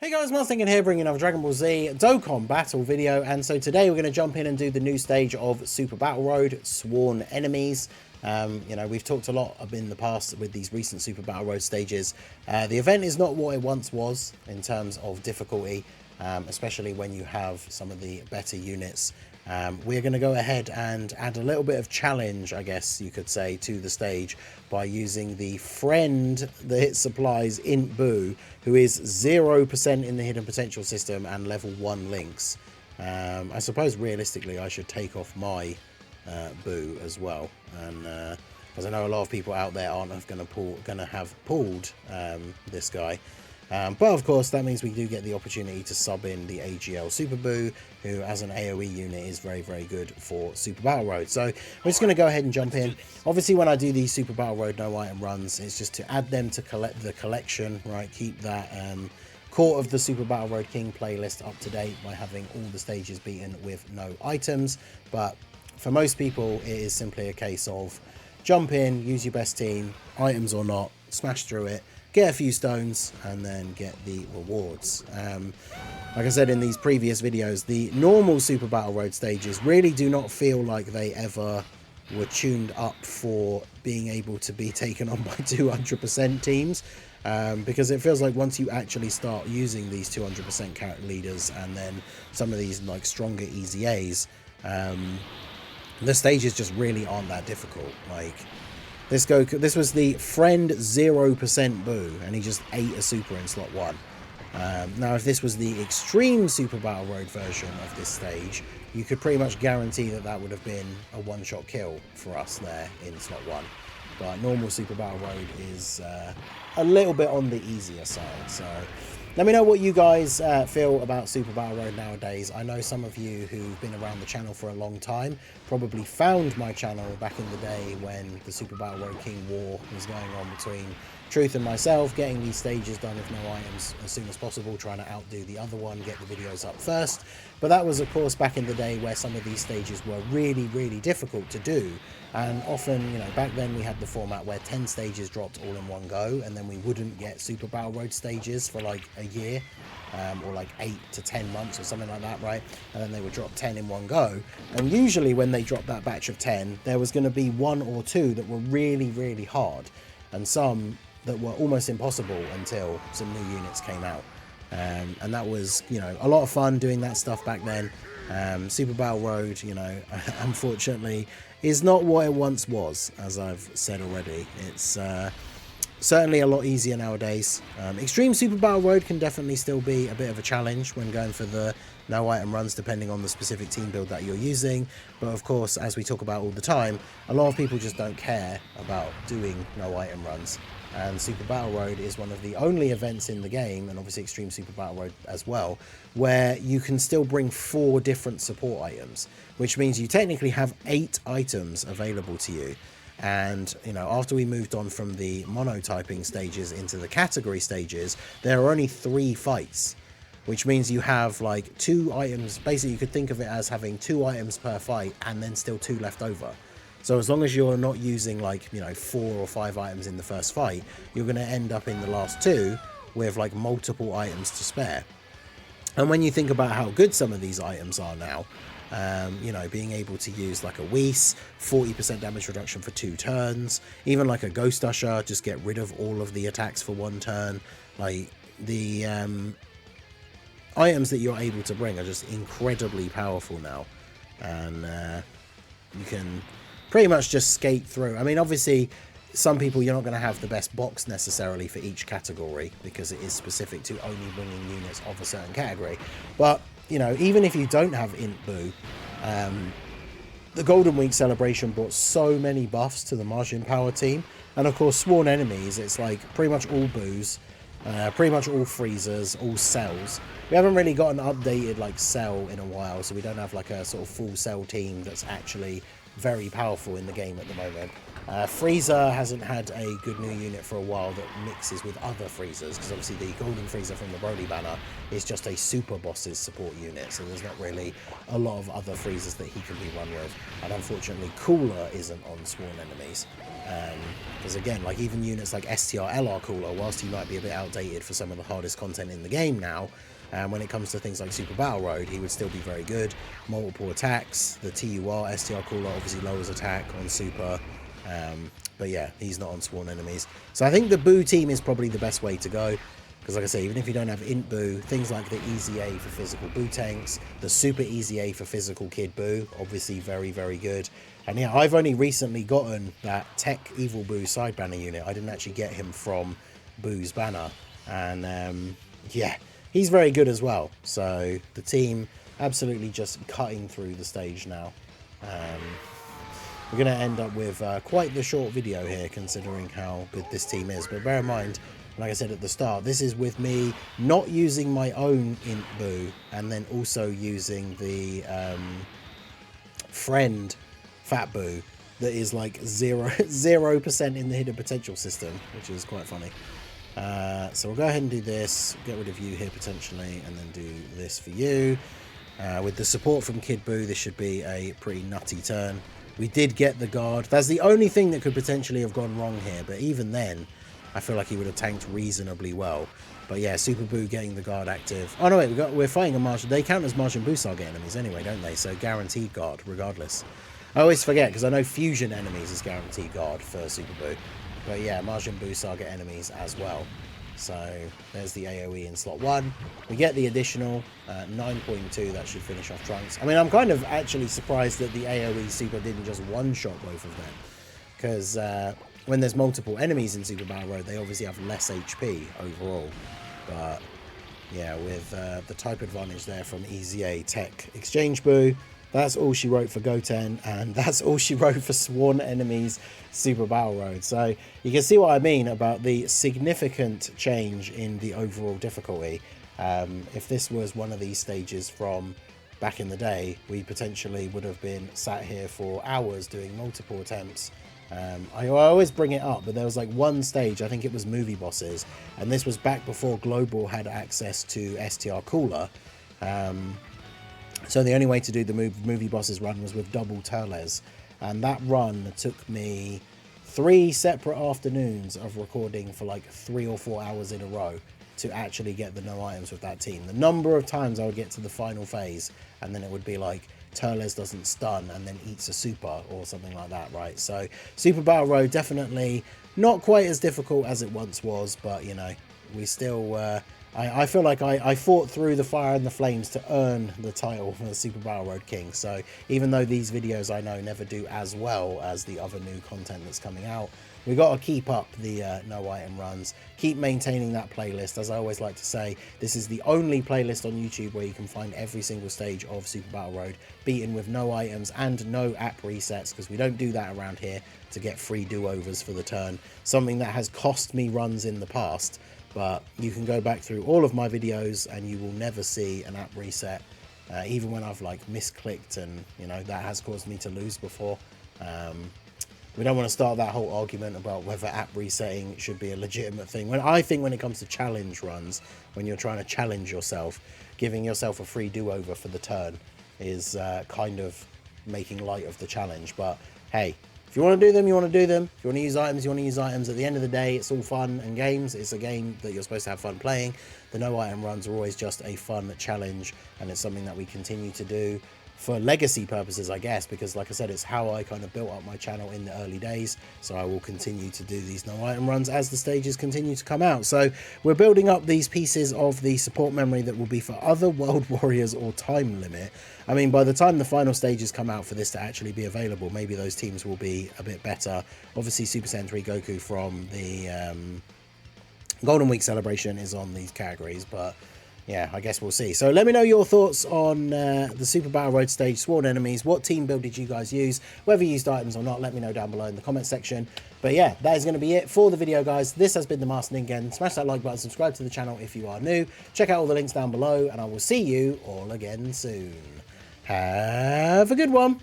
Hey guys, Thinking here, bringing another Dragon Ball Z Dokkan battle video, and so today we're going to jump in and do the new stage of Super Battle Road, Sworn Enemies. We've talked a lot in the past with these recent Super Battle Road stages. The event is not what it once was in terms of difficulty, especially when you have some of the better units. We're going to go ahead and add a little bit of challenge, I guess you could say, to the stage by using the friend that it supplies, Int Boo, who is 0% in the hidden potential system and level 1 links. I suppose realistically I should take off my Boo as well, and because I know a lot of people out there aren't going to have pulled this guy. But of course that means we do get the opportunity to sub in the AGL Super Boo, who as an AoE unit is very, very good for Super Battle Road. So we're just going to go ahead and jump in. Obviously when I do these Super Battle Road no item runs, it's just to add them to collect the collection, right? Keep that Court of the Super Battle Road King playlist up to date by having all the stages beaten with no items. But for most people it is simply a case of jump in, use your best team, items or not, smash through it, get a few stones, and then get the rewards. Like I said in these previous videos, the normal Super Battle Road stages really do not feel like they ever were tuned up for being able to be taken on by 200% teams, because it feels like once you actually start using these 200% character leaders and then some of these like stronger EZAs, the stages just really aren't that difficult. Like this was the friend 0% Boo, and he just ate a super in slot 1. Now if this was the extreme Super Battle Road version of this stage, you could pretty much guarantee that that would have been a one-shot kill for us there in slot 1. But normal Super Battle Road is a little bit on the easier side. So let me know what you guys feel about Super Battle Road nowadays. I know some of you who've been around the channel for a long time probably found my channel back in the day when the Super Battle Road King War was going on between Truth and myself, getting these stages done with no items as soon as possible, trying to outdo the other one, get the videos up first. But that was, of course, back in the day where some of these stages were really, really difficult to do. And often, back then we had the format where 10 stages dropped all in one go, and then we wouldn't get Super Battle Road stages for like a year, or like 8 to 10 months or something like that, right? And then they would drop 10 in one go. And usually when they dropped that batch of 10, there was going to be 1 or 2 that were really, really hard, and some that were almost impossible until some new units came out. And that was, a lot of fun doing that stuff back then. Super Battle Road, unfortunately, is not what it once was, as I've said already. It's certainly a lot easier nowadays. Extreme Super Battle Road can definitely still be a bit of a challenge when going for the no item runs, depending on the specific team build that you're using. But of course, as we talk about all the time, a lot of people just don't care about doing no item runs. And Super Battle Road is one of the only events in the game, and obviously Extreme Super Battle Road as well, where you can still bring 4 different support items, which means you technically have 8 items available to you. And after we moved on from the monotyping stages into the category stages, there are only 3 fights, which means you have like 2 items. Basically you could think of it as having 2 items per fight and then still 2 left over. So as long as you're not using like 4 or 5 items in the first fight, you're going to end up in the last 2 with like multiple items to spare. And when you think about how good some of these items are now, being able to use like a Whis, 40% damage reduction for 2 turns, even like a Ghost Usher, just get rid of all of the attacks for 1 turn. Like the items that you're able to bring are just incredibly powerful now, and you can pretty much just skate through. I mean, obviously some people, you're not going to have the best box necessarily for each category because it is specific to only bringing units of a certain category. But even if you don't have Int Boo, the Golden Week celebration brought so many buffs to the Margin Power team. And of course, Sworn Enemies, it's like pretty much all Boos, pretty much all Freezers, all Cells. We haven't really got an updated like Cell in a while, so we don't have like a sort of full Cell team that's actually very powerful in the game at the moment. Frieza hasn't had a good new unit for a while that mixes with other Friezas, because obviously the Golden Frieza from the Broly banner is just a Super Boss's support unit, so there's not really a lot of other Friezas that he can be run with. And unfortunately, Cooler isn't on Sworn Enemies. Because again, like even units like STR LR Cooler, whilst he might be a bit outdated for some of the hardest content in the game now, when it comes to things like Super Battle Road, he would still be very good. Multiple attacks, the TUR STR Cooler obviously lowers attack on Super. But yeah, he's not on Sworn Enemies. So I think the Boo team is probably the best way to go. Because like I say, even if you don't have Int Boo, things like the Easy A for physical Boo tanks, the Super Easy A for physical Kid Boo, obviously very, very good. And yeah, I've only recently gotten that Tech Evil Boo side banner unit. I didn't actually get him from Boo's banner. And yeah, he's very good as well. So the team absolutely just cutting through the stage now. We're going to end up with quite the short video here, considering how good this team is. But bear in mind, like I said at the start, this is with me not using my own Int Boo, and then also using the friend Fat Boo that is like 0% in the hidden potential system, which is quite funny. So we'll go ahead and do this, get rid of you here potentially, and then do this for you. With the support from Kid Boo, this should be a pretty nutty turn. We did get the guard. That's the only thing that could potentially have gone wrong here, but even then, I feel like he would have tanked reasonably well. But yeah, Super Boo getting the guard active. Oh no, wait, we're fighting a Martian. They count as Martian Boo Saga enemies anyway, don't they? So guaranteed guard, regardless. I always forget, because I know Fusion enemies is guaranteed guard for Super Boo. But yeah, Martian Boo Saga enemies as well. So there's the AoE in slot 1. We get the additional 9.2. That should finish off Trunks. I mean, I'm kind of actually surprised that the AoE Super didn't just one-shot both of them. Because when there's multiple enemies in Super Battle Road, they obviously have less HP overall. But yeah, with the type advantage there from Easy A Tech Exchange Boo, that's all she wrote for Goten, and that's all she wrote for Sworn Enemies Super Battle Road. So you can see what I mean about the significant change in the overall difficulty. If this was one of these stages from back in the day, we potentially would have been sat here for hours doing multiple attempts. I always bring it up, but there was like one stage, I think it was Movie Bosses, and this was back before Global had access to STR Cooler. So the only way to do the Movie Bosses run was with double Turles, and that run took me 3 separate afternoons of recording for like 3 or 4 hours in a row to actually get the no items with that team. The number of times I would get to the final phase and then it would be like Turles doesn't stun and then eats a super or something like that, right? So Super Battle Road definitely not quite as difficult as it once was, but you know, we still I feel like I fought through the fire and the flames to earn the title for the Super Battle Road King. So even though these videos I know never do as well as the other new content that's coming out, we got to keep up the no item runs, keep maintaining that playlist. As I always like to say, this is the only playlist on YouTube where you can find every single stage of Super Battle Road beaten with no items and no app resets, because we don't do that around here to get free do-overs for the turn. Something that has cost me runs in the past. But you can go back through all of my videos and you will never see an app reset, even when I've like misclicked, and you know that has caused me to lose before. We don't want to start that whole argument about whether app resetting should be a legitimate thing. I think when it comes to challenge runs, when you're trying to challenge yourself, giving yourself a free do-over for the turn is kind of making light of the challenge. But hey, if you want to do them, you want to do them. If you want to use items, you want to use items. At the end of the day, it's all fun and games. It's a game that you're supposed to have fun playing. The no item runs are always just a fun challenge, and it's something that we continue to do for legacy purposes, I guess, because like I said, it's how I kind of built up my channel in the early days. So I will continue to do these no item runs as the stages continue to come out. So we're building up these pieces of the support memory that will be for other World Warriors or Time Limit. I mean, by the time the final stages come out for this to actually be available, maybe those teams will be a bit better. Obviously, Super Saiyan 3 Goku from the Golden Week celebration is on these categories, but yeah, I guess we'll see. So let me know your thoughts on the Super Battle Road stage, Sworn Enemies. What team build did you guys use? Whether you used items or not, let me know down below in the comment section. But yeah, that is going to be it for the video, guys. This has been the Master Ningen. Smash that like button, subscribe to the channel if you are new. Check out all the links down below, and I will see you all again soon. Have a good one.